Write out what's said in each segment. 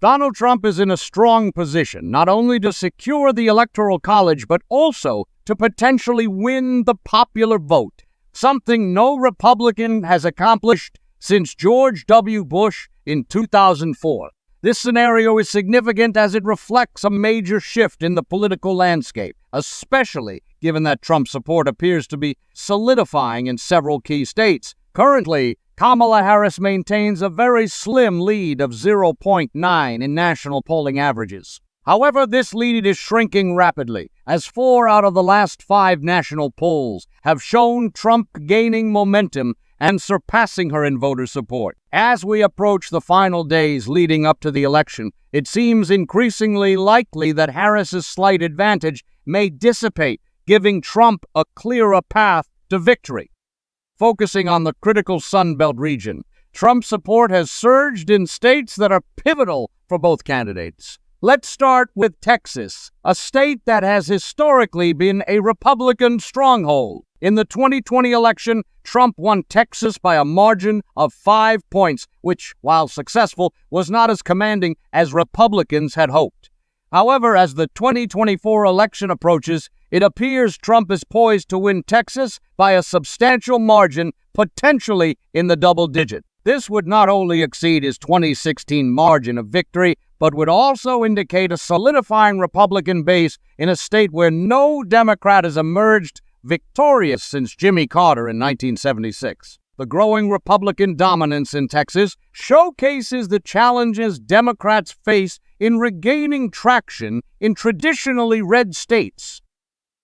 Donald Trump is in a strong position, not only to secure the Electoral College, but also to potentially win the popular vote, something no Republican has accomplished since George W. Bush in 2004. This scenario is significant as it reflects a major shift in the political landscape, especially given that Trump's support appears to be solidifying in several key states. Currently, Kamala Harris maintains a very slim lead of 0.9 in national polling averages. However, this lead is shrinking rapidly, as 4 out of the last 5 national polls have shown Trump gaining momentum and surpassing her in voter support. As we approach the final days leading up to the election, it seems increasingly likely that Harris's slight advantage may dissipate, giving Trump a clearer path to victory. Focusing on the critical Sun Belt region, Trump's support has surged in states that are pivotal for both candidates. Let's start with Texas, a state that has historically been a Republican stronghold. In the 2020 election, Trump won Texas by a margin of 5 points, which, while successful, was not as commanding as Republicans had hoped. However, as the 2024 election approaches, it appears Trump is poised to win Texas by a substantial margin, potentially in the double digit. This would not only exceed his 2016 margin of victory, but would also indicate a solidifying Republican base in a state where no Democrat has emerged victorious since Jimmy Carter in 1976. The growing Republican dominance in Texas showcases the challenges Democrats face in regaining traction in traditionally red states.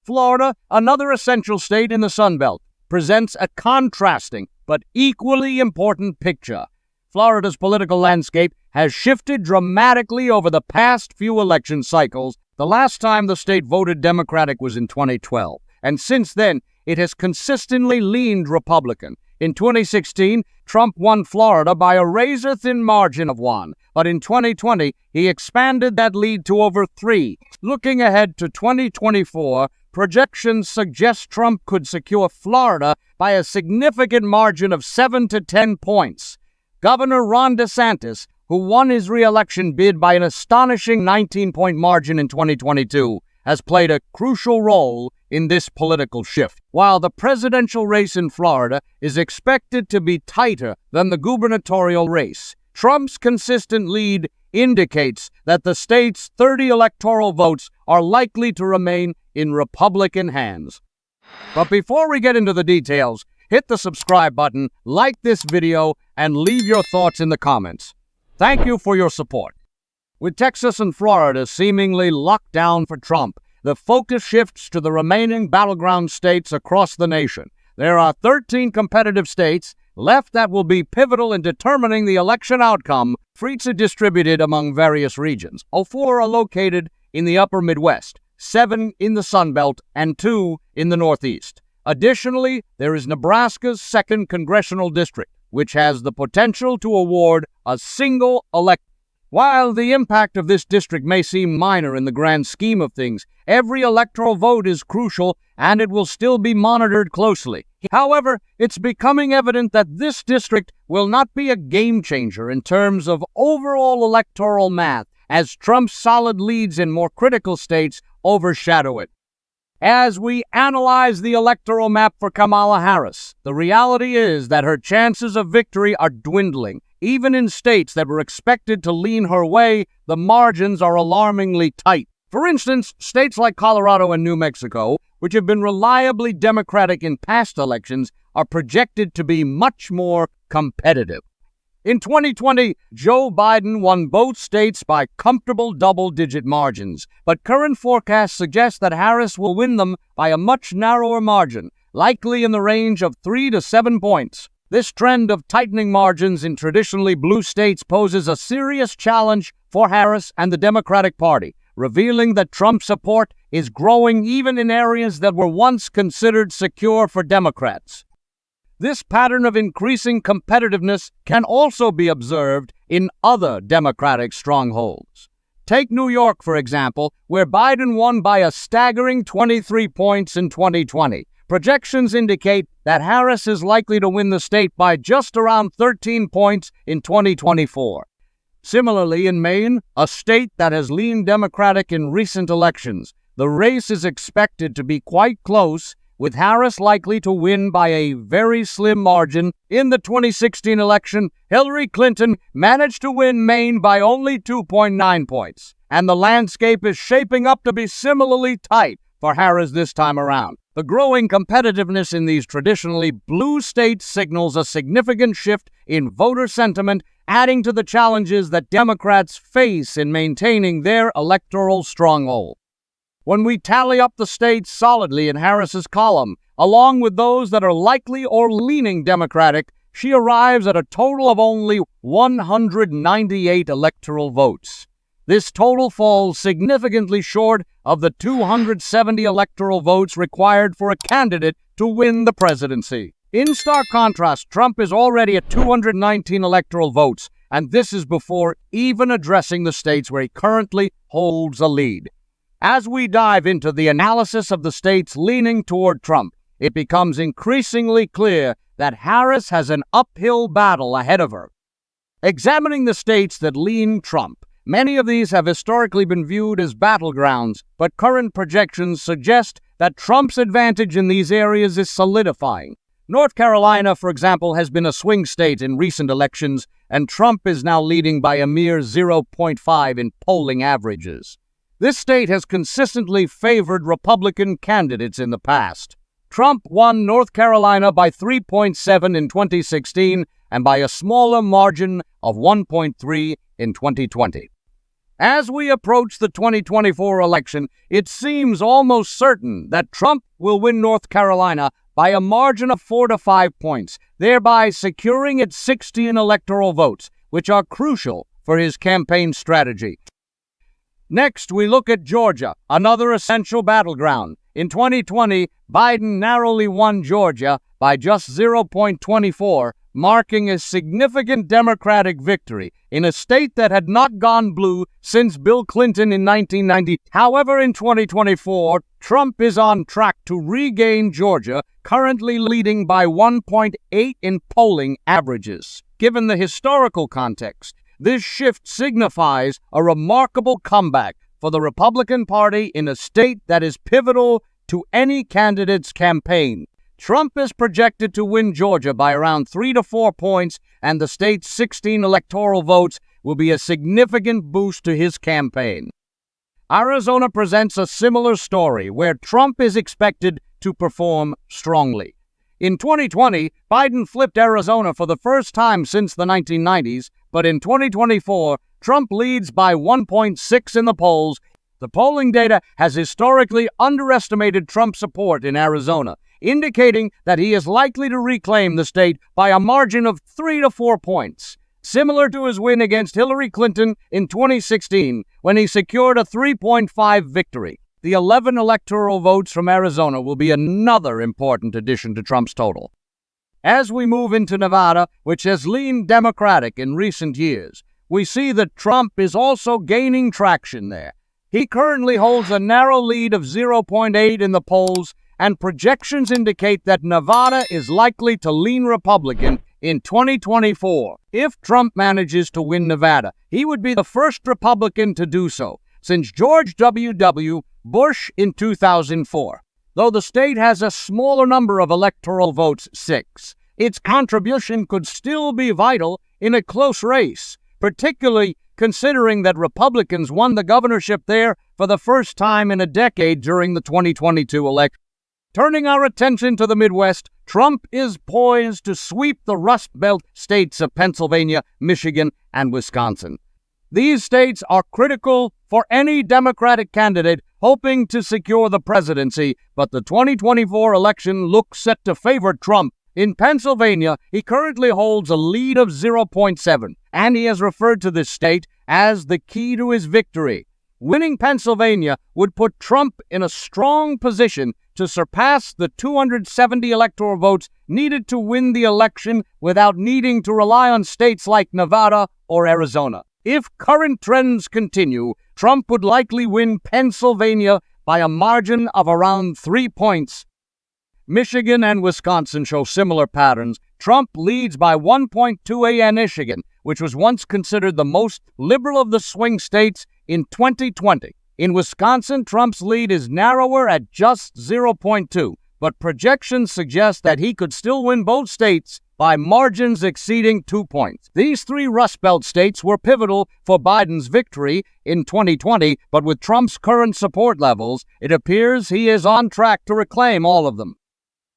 Florida, another essential state in the Sun Belt, presents a contrasting but equally important picture. Florida's political landscape has shifted dramatically over the past few election cycles. The last time the state voted Democratic was in 2012, and since then, it has consistently leaned Republican. In 2016, Trump won Florida by a razor-thin margin of 1, but in 2020, he expanded that lead to over 3. Looking ahead to 2024, projections suggest Trump could secure Florida by a significant margin of 7 to 10 points. Governor Ron DeSantis, who won his re-election bid by an astonishing 19-point margin in 2022, has played a crucial role in this political shift. While the presidential race in Florida is expected to be tighter than the gubernatorial race, Trump's consistent lead indicates that the state's 30 electoral votes are likely to remain in Republican hands. But before we get into the details, hit the subscribe button, like this video, and leave your thoughts in the comments. Thank you for your support. With Texas and Florida seemingly locked down for Trump, the focus shifts to the remaining battleground states across the nation. There are 13 competitive states left that will be pivotal in determining the election outcome. Seats are distributed among various regions. 4 are located in the upper Midwest, 7 in the Sun Belt, and 2 in the Northeast. Additionally, there is Nebraska's 2nd Congressional District, which has the potential to award a single election. While the impact of this district may seem minor in the grand scheme of things, every electoral vote is crucial and it will still be monitored closely. However, it's becoming evident that this district will not be a game changer in terms of overall electoral math, as Trump's solid leads in more critical states overshadow it. As we analyze the electoral map for Kamala Harris, the reality is that her chances of victory are dwindling. Even in states that were expected to lean her way, the margins are alarmingly tight. For instance, states like Colorado and New Mexico, which have been reliably Democratic in past elections, are projected to be much more competitive. In 2020, Joe Biden won both states by comfortable double-digit margins, but current forecasts suggest that Harris will win them by a much narrower margin, likely in the range of 3 to 7 points. This trend of tightening margins in traditionally blue states poses a serious challenge for Harris and the Democratic Party, revealing that Trump's support is growing even in areas that were once considered secure for Democrats. This pattern of increasing competitiveness can also be observed in other Democratic strongholds. Take New York, for example, where Biden won by a staggering 23 points in 2020. Projections indicate that Harris is likely to win the state by just around 13 points in 2024. Similarly, in Maine, a state that has leaned Democratic in recent elections, the race is expected to be quite close, with Harris likely to win by a very slim margin. In the 2016 election, Hillary Clinton managed to win Maine by only 2.9 points, and the landscape is shaping up to be similarly tight for Harris this time around. The growing competitiveness in these traditionally blue states signals a significant shift in voter sentiment, adding to the challenges that Democrats face in maintaining their electoral stronghold. When we tally up the states solidly in Harris's column, along with those that are likely or leaning Democratic, she arrives at a total of only 198 electoral votes. This total falls significantly short of the 270 electoral votes required for a candidate to win the presidency. In stark contrast, Trump is already at 219 electoral votes, and this is before even addressing the states where he currently holds a lead. As we dive into the analysis of the states leaning toward Trump, it becomes increasingly clear that Harris has an uphill battle ahead of her. Examining the states that lean Trump, many of these have historically been viewed as battlegrounds, but current projections suggest that Trump's advantage in these areas is solidifying. North Carolina, for example, has been a swing state in recent elections, and Trump is now leading by a mere 0.5 in polling averages. This state has consistently favored Republican candidates in the past. Trump won North Carolina by 3.7 in 2016 and by a smaller margin of 1.3 in 2020. As we approach the 2024 election, it seems almost certain that Trump will win North Carolina by a margin of 4 to 5 points, thereby securing its 16 electoral votes, which are crucial for his campaign strategy. Next, we look at Georgia, another essential battleground. In 2020, Biden narrowly won Georgia by just 0.24, marking a significant Democratic victory in a state that had not gone blue since Bill Clinton in 1990. However, in 2024, Trump is on track to regain Georgia, currently leading by 1.8 in polling averages. Given the historical context, this shift signifies a remarkable comeback for the Republican Party in a state that is pivotal to any candidate's campaign. Trump is projected to win Georgia by around 3 to 4 points, and the state's 16 electoral votes will be a significant boost to his campaign. Arizona presents a similar story, where Trump is expected to perform strongly. In 2020, Biden flipped Arizona for the first time since the 1990s, but in 2024, Trump leads by 1.6 in the polls. The polling data has historically underestimated Trump's support in Arizona, indicating that he is likely to reclaim the state by a margin of 3 to 4 points, similar to his win against Hillary Clinton in 2016, when he secured a 3.5 victory. The 11 electoral votes from Arizona will be another important addition to Trump's total. As we move into Nevada, which has leaned Democratic in recent years, we see that Trump is also gaining traction there. He currently holds a narrow lead of 0.8 in the polls, and projections indicate that Nevada is likely to lean Republican in 2024. If Trump manages to win Nevada, he would be the first Republican to do so since George W. Bush in 2004. Though the state has a smaller number of electoral votes, 6, its contribution could still be vital in a close race, particularly considering that Republicans won the governorship there for the first time in a decade during the 2022 election. Turning our attention to the Midwest, Trump is poised to sweep the Rust Belt states of Pennsylvania, Michigan, and Wisconsin. These states are critical for any Democratic candidate hoping to secure the presidency, but the 2024 election looks set to favor Trump. In Pennsylvania, he currently holds a lead of 0.7, and he has referred to this state as the key to his victory. Winning Pennsylvania would put Trump in a strong position to surpass the 270 electoral votes needed to win the election without needing to rely on states like Nevada or Arizona. If current trends continue, Trump would likely win Pennsylvania by a margin of around 3 points. Michigan and Wisconsin show similar patterns. Trump leads by 1.2 in Michigan, which was once considered the most liberal of the swing states, in 2020. In Wisconsin, Trump's lead is narrower at just 0.2, but projections suggest that he could still win both states by margins exceeding 2 points. These three Rust Belt states were pivotal for Biden's victory in 2020, but with Trump's current support levels, it appears he is on track to reclaim all of them.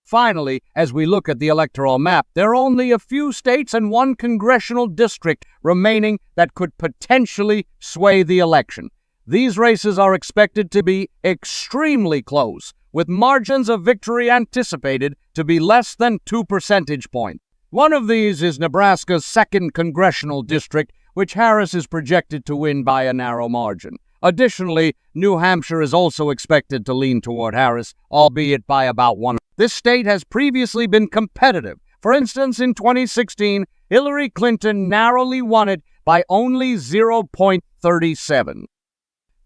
Finally, as we look at the electoral map, there are only a few states and one congressional district remaining that could potentially sway the election. These races are expected to be extremely close, with margins of victory anticipated to be less than 2 percentage points. One of these is Nebraska's 2nd congressional district, which Harris is projected to win by a narrow margin. Additionally, New Hampshire is also expected to lean toward Harris, albeit by about 1. This state has previously been competitive. For instance, in 2016, Hillary Clinton narrowly won it by only 0.37.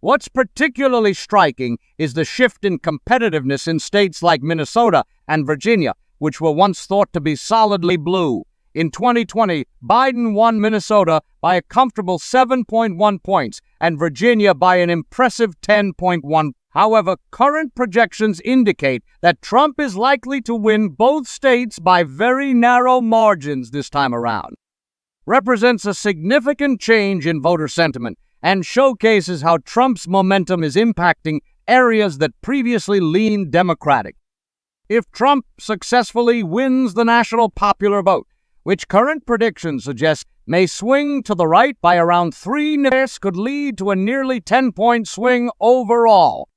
What's particularly striking is the shift in competitiveness in states like Minnesota and Virginia, which were once thought to be solidly blue. In 2020, Biden won Minnesota by a comfortable 7.1 points and Virginia by an impressive 10.1. However, current projections indicate that Trump is likely to win both states by very narrow margins this time around. Represents a significant change in voter sentiment and showcases how Trump's momentum is impacting areas that previously leaned Democratic. If Trump successfully wins the national popular vote, which current predictions suggest may swing to the right by around 3, this could lead to a nearly 10-point swing overall.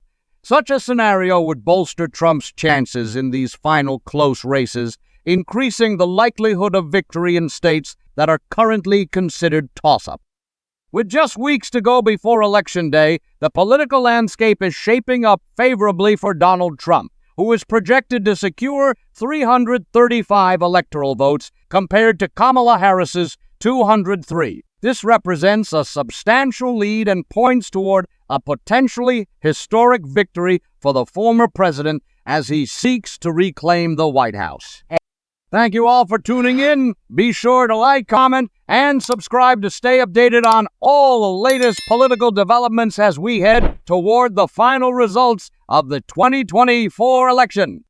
Such a scenario would bolster Trump's chances in these final close races, increasing the likelihood of victory in states that are currently considered toss-up. With just weeks to go before Election Day, the political landscape is shaping up favorably for Donald Trump, who is projected to secure 335 electoral votes compared to Kamala Harris's 203. This represents a substantial lead and points toward a potentially historic victory for the former president as he seeks to reclaim the White House. Thank you all for tuning in. Be sure to like, comment, and subscribe to stay updated on all the latest political developments as we head toward the final results of the 2024 election.